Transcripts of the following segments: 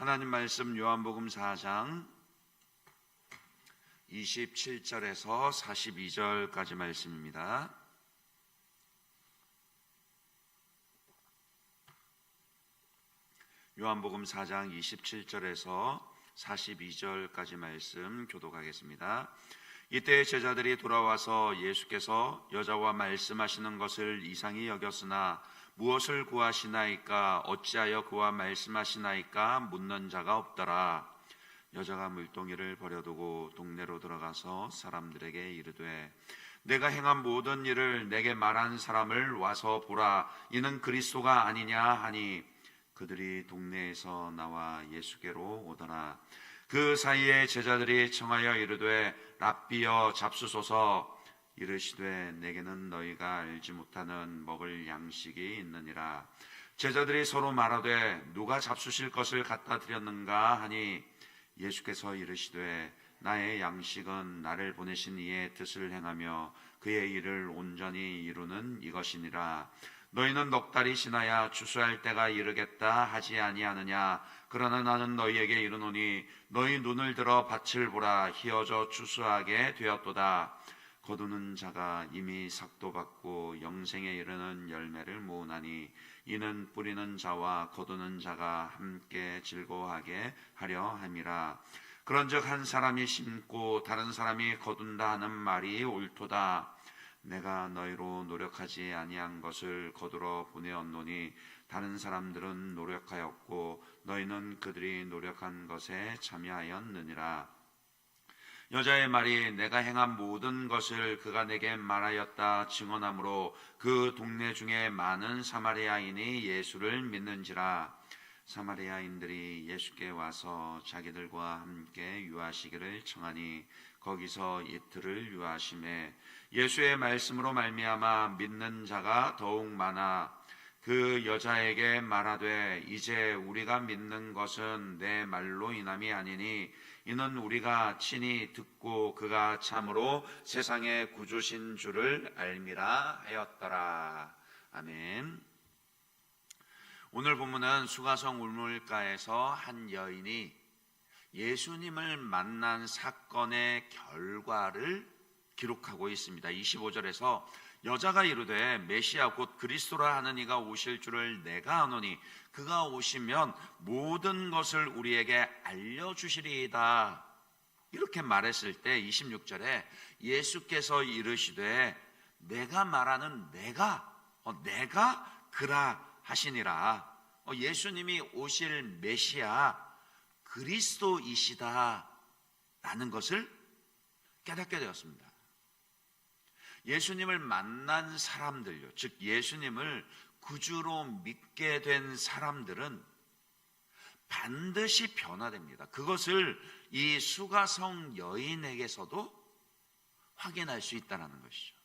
하나님 말씀 요한복음 4장 27절에서 42절까지 말씀입니다. 요한복음 4장 27절에서 42절까지 말씀 교독하겠습니다. 이때 제자들이 돌아와서 예수께서 여자와 말씀하시는 것을 이상히 여겼으나 무엇을 구하시나이까? 어찌하여 그와 말씀하시나이까? 묻는 자가 없더라. 여자가 물동이를 버려두고 동네로 들어가서 사람들에게 이르되 내가 행한 모든 일을 내게 말한 사람을 와서 보라. 이는 그리스도가 아니냐 하니 그들이 동네에서 나와 예수께로 오더라. 그 사이에 제자들이 청하여 이르되 랍비여 잡수소서. 이르시되 내게는 너희가 알지 못하는 먹을 양식이 있느니라. 제자들이 서로 말하되 누가 잡수실 것을 갖다 드렸는가 하니 예수께서 이르시되 나의 양식은 나를 보내신 이의 뜻을 행하며 그의 일을 온전히 이루는 이것이니라. 너희는 넉 달이 지나야 추수할 때가 이르겠다 하지 아니하느냐? 그러나 나는 너희에게 이르노니 너희 눈을 들어 밭을 보라. 희어져 추수하게 되었도다. 거두는 자가 이미 삭도 받고 영생에 이르는 열매를 모으나니 이는 뿌리는 자와 거두는 자가 함께 즐거워하게 하려 함이라. 그런즉 한 사람이 심고 다른 사람이 거둔다 하는 말이 옳도다. 내가 너희로 노력하지 아니한 것을 거두러 보내었노니 다른 사람들은 노력하였고 너희는 그들이 노력한 것에 참여하였느니라. 여자의 말이 내가 행한 모든 것을 그가 내게 말하였다 증언하므로 그 동네 중에 많은 사마리아인이 예수를 믿는지라. 사마리아인들이 예수께 와서 자기들과 함께 유하시기를 청하니 거기서 이틀을 유하심에 예수의 말씀으로 말미암아 믿는 자가 더욱 많아 그 여자에게 말하되 이제 우리가 믿는 것은 내 말로 인함이 아니니 이는 우리가 친히 듣고 그가 참으로 세상의 구주신 줄을 알미라 하였더라. 아멘. 오늘 본문은 수가성 우물가에서 한 여인이 예수님을 만난 사건의 결과를 기록하고 있습니다. 25절에서 여자가 이르되 메시아 곧 그리스도라 하는 이가 오실 줄을 내가 아노니 그가 오시면 모든 것을 우리에게 알려주시리이다. 이렇게 말했을 때 26절에 예수께서 이르시되 내가 말하는 내가 그라 하시니라. 예수님이 오실 메시아 그리스도이시다 라는 것을 깨닫게 되었습니다. 예수님을 만난 사람들요, 즉 예수님을 구주로 믿게 된 사람들은 반드시 변화됩니다. 그것을 이 수가성 여인에게서도 확인할 수 있다는 것이죠.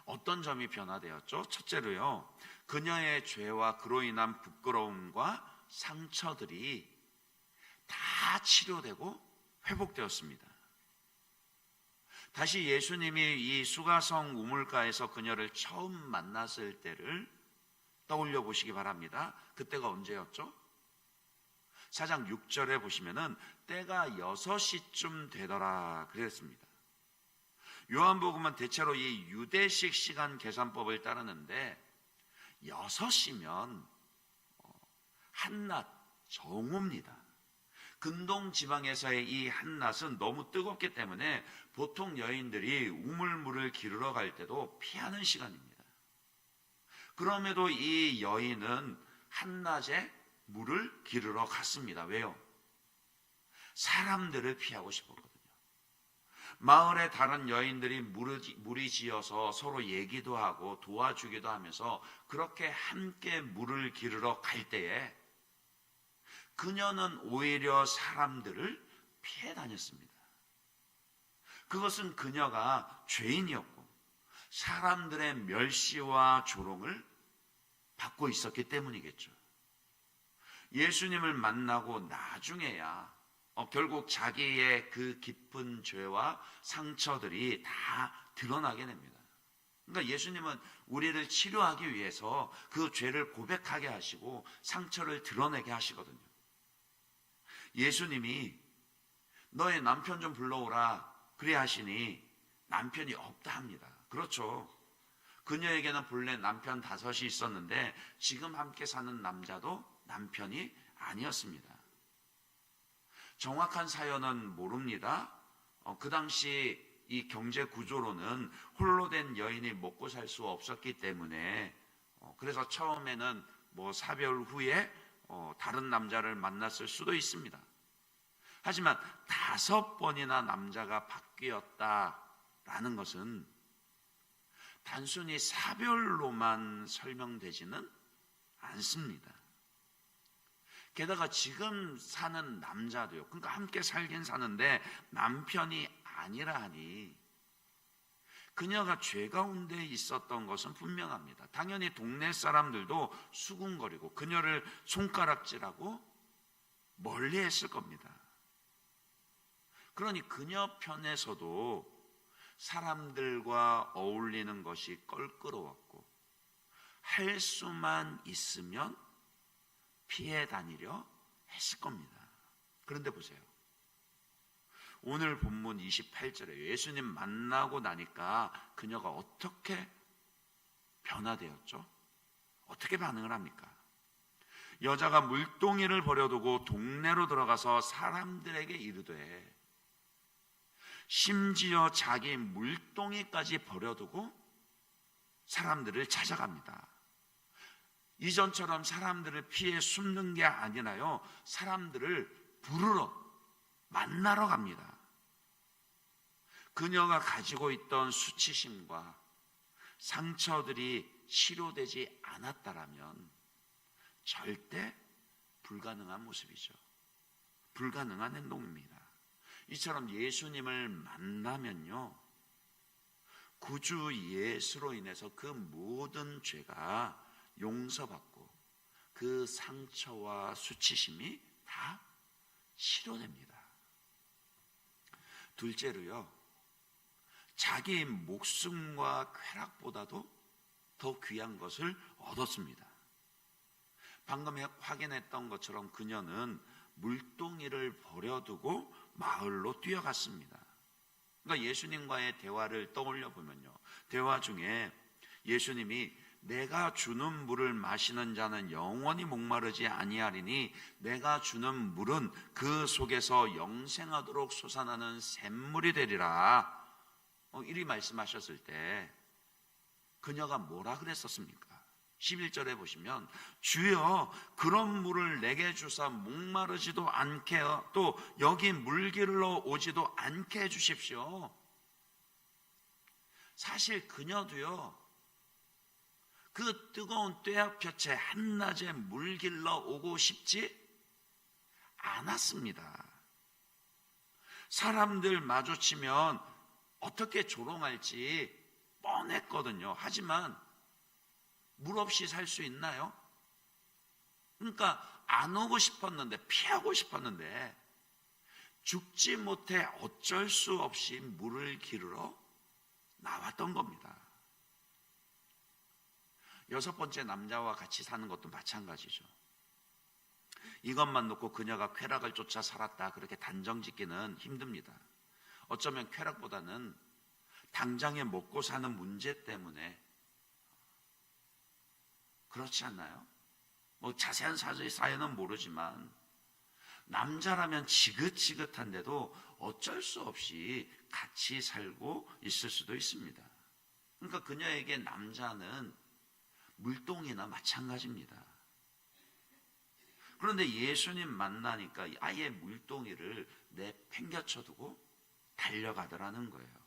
어떤 점이 변화되었죠? 첫째로요, 그녀의 죄와 그로 인한 부끄러움과 상처들이 다 치료되고 회복되었습니다. 다시 예수님이 이 수가성 우물가에서 그녀를 처음 만났을 때를 떠올려 보시기 바랍니다. 그때가 언제였죠? 4장 6절에 보시면은 때가 6시쯤 되더라 그랬습니다. 요한복음은 대체로 이 유대식 시간 계산법을 따르는데 6시면 한낮 정오입니다. 근동 지방에서의 이 한낮은 너무 뜨겁기 때문에 보통 여인들이 우물물을 기르러 갈 때도 피하는 시간입니다. 그럼에도 이 여인은 한낮에 물을 기르러 갔습니다. 왜요? 사람들을 피하고 싶었거든요. 마을의 다른 여인들이 무리지어서 서로 얘기도 하고 도와주기도 하면서 그렇게 함께 물을 기르러 갈 때에 그녀는 오히려 사람들을 피해 다녔습니다. 그것은 그녀가 죄인이었고 사람들의 멸시와 조롱을 받고 있었기 때문이겠죠. 예수님을 만나고 나중에야 결국 자기의 그 깊은 죄와 상처들이 다 드러나게 됩니다. 그러니까 예수님은 우리를 치료하기 위해서 그 죄를 고백하게 하시고 상처를 드러내게 하시거든요. 예수님이 너의 남편 좀 불러오라 그래 하시니 남편이 없다 합니다. 그렇죠. 그녀에게는 본래 남편 5이 있었는데 지금 함께 사는 남자도 남편이 아니었습니다. 정확한 사연은 모릅니다. 그 당시 이 경제 구조로는 홀로 된 여인이 먹고 살 수 없었기 때문에 그래서 처음에는 사별 후에 다른 남자를 만났을 수도 있습니다. 하지만 5번이나 남자가 바뀌었다라는 것은 단순히 사별로만 설명되지는 않습니다. 게다가 지금 사는 남자도요, 그러니까 함께 살긴 사는데 남편이 아니라 하니 그녀가 죄 가운데 있었던 것은 분명합니다. 당연히 동네 사람들도 수군거리고 그녀를 손가락질하고 멀리했을 겁니다. 그러니 그녀 편에서도 사람들과 어울리는 것이 껄끄러웠고 할 수만 있으면 피해 다니려 했을 겁니다. 그런데 보세요. 오늘 본문 28절에 예수님 만나고 나니까 그녀가 어떻게 변화되었죠? 어떻게 반응을 합니까? 여자가 물동이를 버려두고 동네로 들어가서 사람들에게 이르되, 심지어 자기 물동이까지 버려두고 사람들을 찾아갑니다. 이전처럼 사람들을 피해 숨는 게 아니라요, 사람들을 부르러 만나러 갑니다. 그녀가 가지고 있던 수치심과 상처들이 치료되지 않았다라면 절대 불가능한 모습이죠. 불가능한 행동입니다. 이처럼 예수님을 만나면요, 구주 예수로 인해서 그 모든 죄가 용서받고 그 상처와 수치심이 다 치료됩니다. 둘째로요, 자기 목숨과 쾌락보다도 더 귀한 것을 얻었습니다. 방금 확인했던 것처럼 그녀는 물동이를 버려두고 마을로 뛰어갔습니다. 그러니까 예수님과의 대화를 떠올려 보면요, 대화 중에 예수님이 내가 주는 물을 마시는 자는 영원히 목마르지 아니하리니 내가 주는 물은 그 속에서 영생하도록 솟아나는 샘물이 되리라, 이리 말씀하셨을 때 그녀가 뭐라 그랬었습니까? 11절에 보시면 주여 그런 물을 내게 주사 목마르지도 않게 또 여기 물길로 오지도 않게 해주십시오. 사실 그녀도요, 그 뜨거운 떼약볕에 한낮에 물길러 오고 싶지 않았습니다. 사람들 마주치면 어떻게 조롱할지 뻔했거든요. 하지만 물 없이 살 수 있나요? 그러니까 안 오고 싶었는데, 피하고 싶었는데 죽지 못해 어쩔 수 없이 물을 기르러 나왔던 겁니다. 6번째 남자와 같이 사는 것도 마찬가지죠. 이것만 놓고 그녀가 쾌락을 쫓아 살았다 그렇게 단정 짓기는 힘듭니다. 어쩌면 쾌락보다는 당장에 먹고 사는 문제 때문에, 그렇지 않나요? 자세한 사연은 모르지만 남자라면 지긋지긋한데도 어쩔 수 없이 같이 살고 있을 수도 있습니다. 그러니까 그녀에게 남자는 물동이나 마찬가지입니다. 그런데 예수님 만나니까 아예 물동이를 내팽겨쳐두고 달려가더라는 거예요.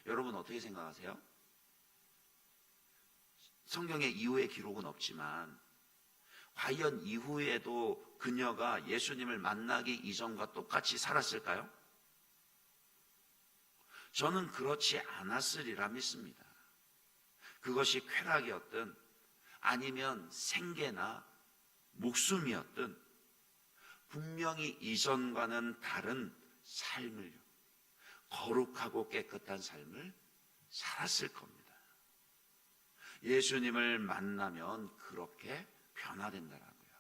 여러분 어떻게 생각하세요? 성경에 이후의 기록은 없지만 과연 이후에도 그녀가 예수님을 만나기 이전과 똑같이 살았을까요? 저는 그렇지 않았으리라 믿습니다. 그것이 쾌락이었든 아니면 생계나 목숨이었든 분명히 이전과는 다른 삶을, 거룩하고 깨끗한 삶을 살았을 겁니다. 예수님을 만나면 그렇게 변화된다라고요.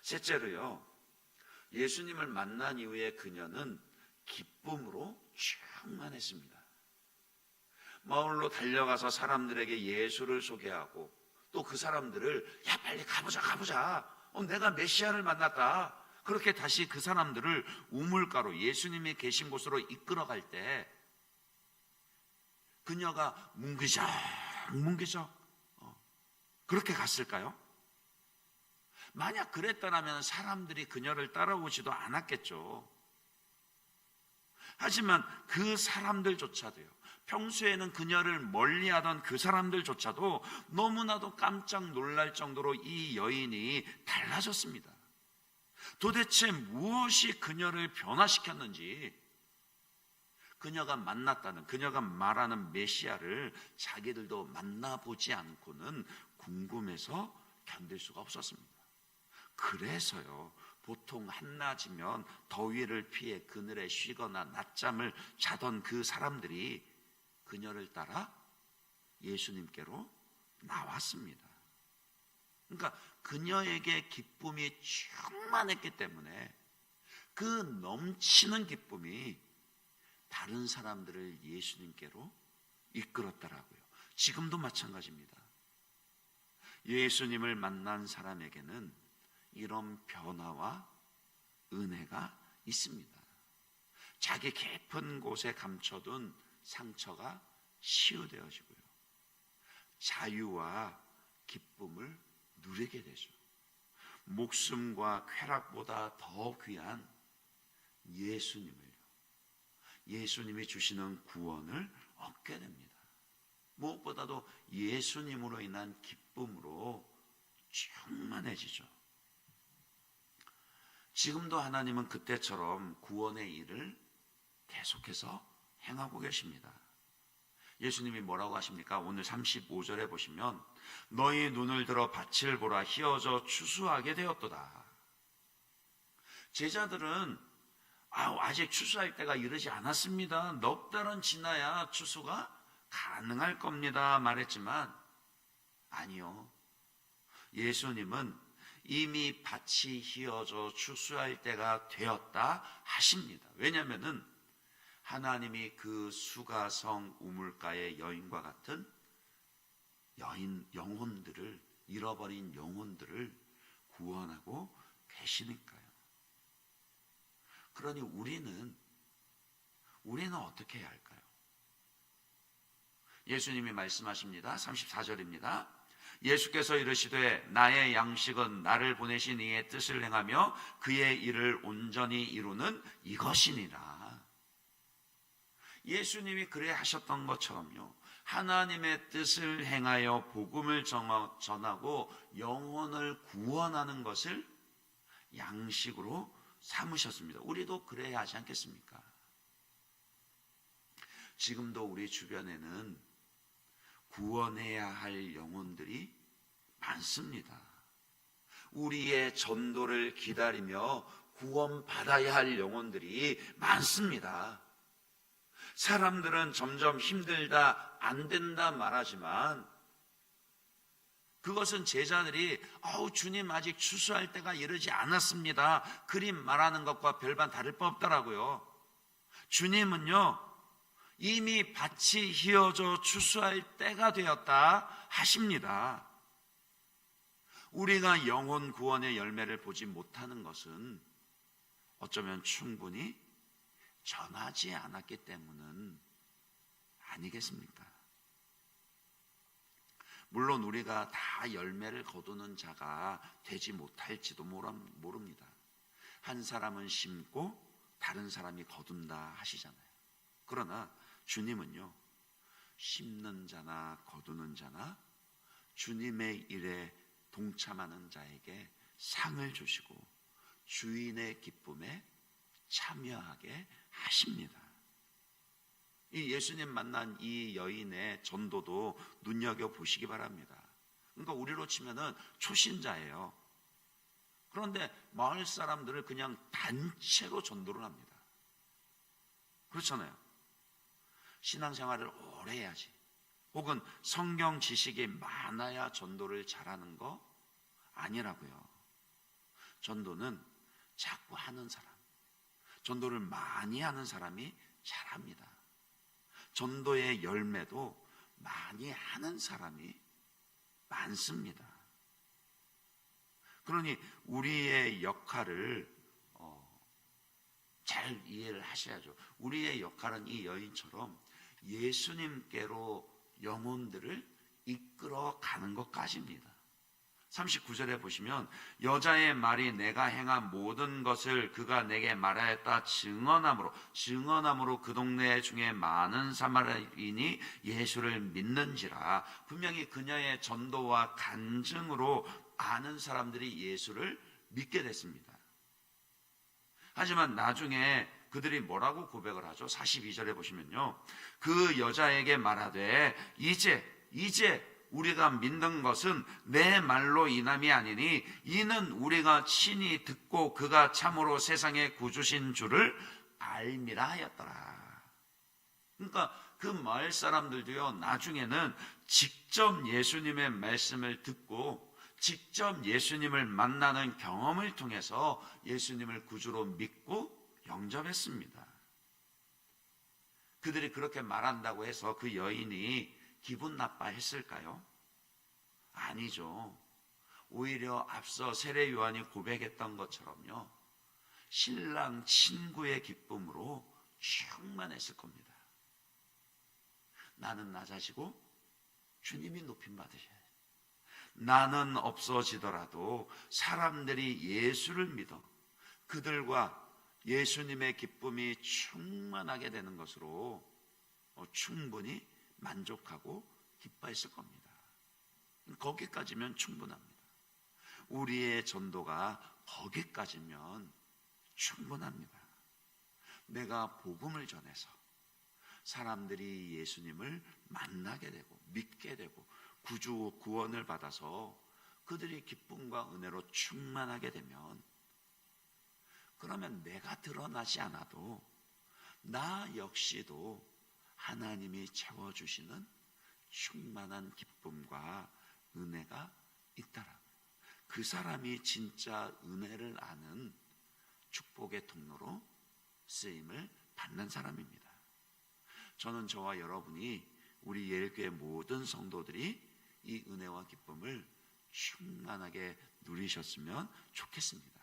셋째로요, 예수님을 만난 이후에 그녀는 기쁨으로 충만했습니다. 마을로 달려가서 사람들에게 예수를 소개하고 또 그 사람들을 야 빨리 가보자. 내가 메시아를 만났다. 그렇게 다시 그 사람들을 우물가로 예수님이 계신 곳으로 이끌어갈 때 그녀가 뭉기적 그렇게 갔을까요? 만약 그랬더라면 사람들이 그녀를 따라오지도 않았겠죠. 하지만 그 사람들조차도요, 평소에는 그녀를 멀리하던 그 사람들조차도 너무나도 깜짝 놀랄 정도로 이 여인이 달라졌습니다. 도대체 무엇이 그녀를 변화시켰는지, 그녀가 만났다는, 그녀가 말하는 메시아를 자기들도 만나보지 않고는 궁금해서 견딜 수가 없었습니다. 그래서요, 보통 한낮이면 더위를 피해 그늘에 쉬거나 낮잠을 자던 그 사람들이 그녀를 따라 예수님께로 나왔습니다. 그러니까 그녀에게 기쁨이 충만했기 때문에 그 넘치는 기쁨이 다른 사람들을 예수님께로 이끌었더라고요. 지금도 마찬가지입니다. 예수님을 만난 사람에게는 이런 변화와 은혜가 있습니다. 자기 깊은 곳에 감춰둔 상처가 치유되어지고요, 자유와 기쁨을 누리게 되죠. 목숨과 쾌락보다 더 귀한 예수님이 주시는 구원을 얻게 됩니다. 무엇보다도 예수님으로 인한 기쁨으로 충만해지죠. 지금도 하나님은 그때처럼 구원의 일을 계속해서 행하고 계십니다. 예수님이 뭐라고 하십니까? 오늘 35절에 보시면 너희 눈을 들어 밭을 보라, 휘어져 추수하게 되었도다. 제자들은 아직 추수할 때가 이르지 않았습니다. 넉 달은 지나야 추수가 가능할 겁니다 말했지만, 아니요, 예수님은 이미 밭이 휘어져 추수할 때가 되었다 하십니다. 왜냐하면 하나님이 그 수가성 우물가의 여인과 같은 영혼들을, 잃어버린 영혼들을 구원하고 계시니까요. 그러니 우리는 어떻게 해야 할까요? 예수님이 말씀하십니다. 34절입니다. 예수께서 이르시되 나의 양식은 나를 보내신 이의 뜻을 행하며 그의 일을 온전히 이루는 이것이니라. 예수님이 그래 하셨던 것처럼요, 하나님의 뜻을 행하여 복음을 전하고 영혼을 구원하는 것을 양식으로 삼으셨습니다. 우리도 그래야 하지 않겠습니까? 지금도 우리 주변에는 구원해야 할 영혼들이 많습니다. 우리의 전도를 기다리며 구원받아야 할 영혼들이 많습니다. 사람들은 점점 힘들다, 안 된다 말하지만 그것은 제자들이 주님 아직 추수할 때가 이르지 않았습니다, 그림 말하는 것과 별반 다를 바 없더라고요. 주님은요, 이미 밭이 휘어져 추수할 때가 되었다 하십니다. 우리가 영혼 구원의 열매를 보지 못하는 것은 어쩌면 충분히 전하지 않았기 때문은 아니겠습니까? 물론 우리가 다 열매를 거두는 자가 되지 못할지도 모릅니다. 한 사람은 심고 다른 사람이 거둔다 하시잖아요. 그러나 주님은요, 심는 자나 거두는 자나 주님의 일에 동참하는 자에게 상을 주시고 주인의 기쁨에 참여하게 하십니다. 이 예수님 만난 이 여인의 전도도 눈여겨보시기 바랍니다. 그러니까 우리로 치면은 초신자예요. 그런데 마을 사람들을 그냥 단체로 전도를 합니다. 그렇잖아요. 신앙생활을 오래 해야지, 혹은 성경 지식이 많아야 전도를 잘하는 거 아니라고요. 전도는 자꾸 하는 사람, 전도를 많이 하는 사람이 잘합니다. 전도의 열매도 많이 하는 사람이 많습니다. 그러니 우리의 역할을 잘 이해를 하셔야죠. 우리의 역할은 이 여인처럼 예수님께로 영혼들을 이끌어 가는 것까지입니다. 39절에 보시면 여자의 말이 내가 행한 모든 것을 그가 내게 말하였다 증언함으로 그 동네 중에 많은 사마리아인이 예수를 믿는지라. 분명히 그녀의 전도와 간증으로 많은 사람들이 예수를 믿게 됐습니다. 하지만 나중에 그들이 뭐라고 고백을 하죠? 42절에 보시면요, 그 여자에게 말하되 이제 우리가 믿는 것은 내 말로 인함이 아니니 이는 우리가 친히 듣고 그가 참으로 세상의 구주신 줄을 알미라 하였더라. 그러니까 그 마을 사람들도요, 나중에는 직접 예수님의 말씀을 듣고 직접 예수님을 만나는 경험을 통해서 예수님을 구주로 믿고 영접했습니다. 그들이 그렇게 말한다고 해서 그 여인이 기분 나빠했을까요? 아니죠. 오히려 앞서 세례 요한이 고백했던 것처럼요, 신랑 친구의 기쁨으로 충만했을 겁니다. 나는 낮아지고 주님이 높임 받으셔야 돼요. 나는 없어지더라도 사람들이 예수를 믿어 그들과 예수님의 기쁨이 충만하게 되는 것으로 충분히 만족하고 기뻐했을 겁니다. 거기까지면 충분합니다. 우리의 전도가 거기까지면 충분합니다. 내가 복음을 전해서 사람들이 예수님을 만나게 되고 믿게 되고 구주 구원을 받아서 그들이 기쁨과 은혜로 충만하게 되면, 그러면 내가 드러나지 않아도 나 역시도 하나님이 채워주시는 충만한 기쁨과 은혜가 있다라고요. 그 사람이 진짜 은혜를 아는 축복의 통로로 쓰임을 받는 사람입니다. 저는 저와 여러분이 우리 예일교회 모든 성도들이 이 은혜와 기쁨을 충만하게 누리셨으면 좋겠습니다.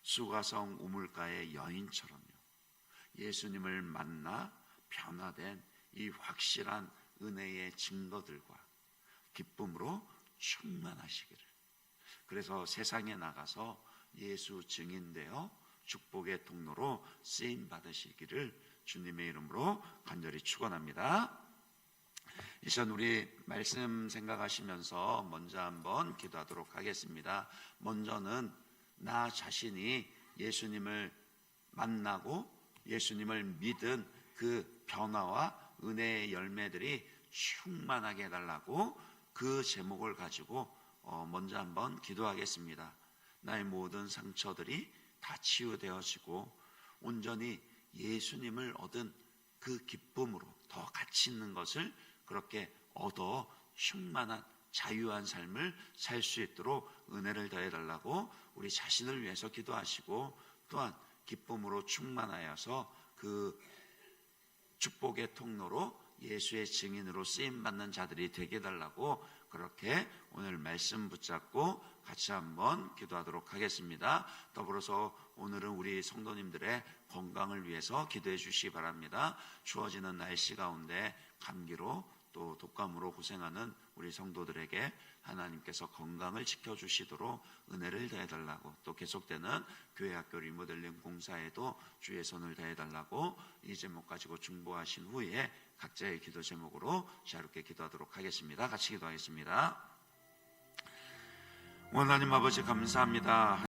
수가성 우물가의 여인처럼요, 예수님을 만나 변화된 이 확실한 은혜의 증거들과 기쁨으로 충만하시기를, 그래서 세상에 나가서 예수 증인되어 축복의 통로로 쓰임 받으시기를 주님의 이름으로 간절히 축원합니다. 이 시간 우리 말씀 생각하시면서 먼저 한번 기도하도록 하겠습니다. 먼저는 나 자신이 예수님을 만나고 예수님을 믿은 그 변화와 은혜의 열매들이 충만하게 해달라고 그 제목을 가지고 먼저 한번 기도하겠습니다. 나의 모든 상처들이 다 치유되어지고 온전히 예수님을 얻은 그 기쁨으로 더 가치 있는 것을 그렇게 얻어 충만한 자유한 삶을 살 수 있도록 은혜를 더해달라고 우리 자신을 위해서 기도하시고, 또한 기쁨으로 충만하여서 그 축복의 통로로 예수의 증인으로 쓰임받는 자들이 되게 해달라고 그렇게 오늘 말씀 붙잡고 같이 한번 기도하도록 하겠습니다. 더불어서 오늘은 우리 성도님들의 건강을 위해서 기도해 주시기 바랍니다. 추워지는 날씨 가운데 감기로 또 독감으로 고생하는 우리 성도들에게 하나님께서 건강을 지켜주시도록 은혜를 더해달라고, 또 계속되는 교회 학교 리모델링 공사에도 주의 손을 다해달라고 이 제목 가지고 중보하신 후에 각자의 기도 제목으로 자유롭게 기도하도록 하겠습니다. 같이 기도하겠습니다. 하나님 아버지 감사합니다.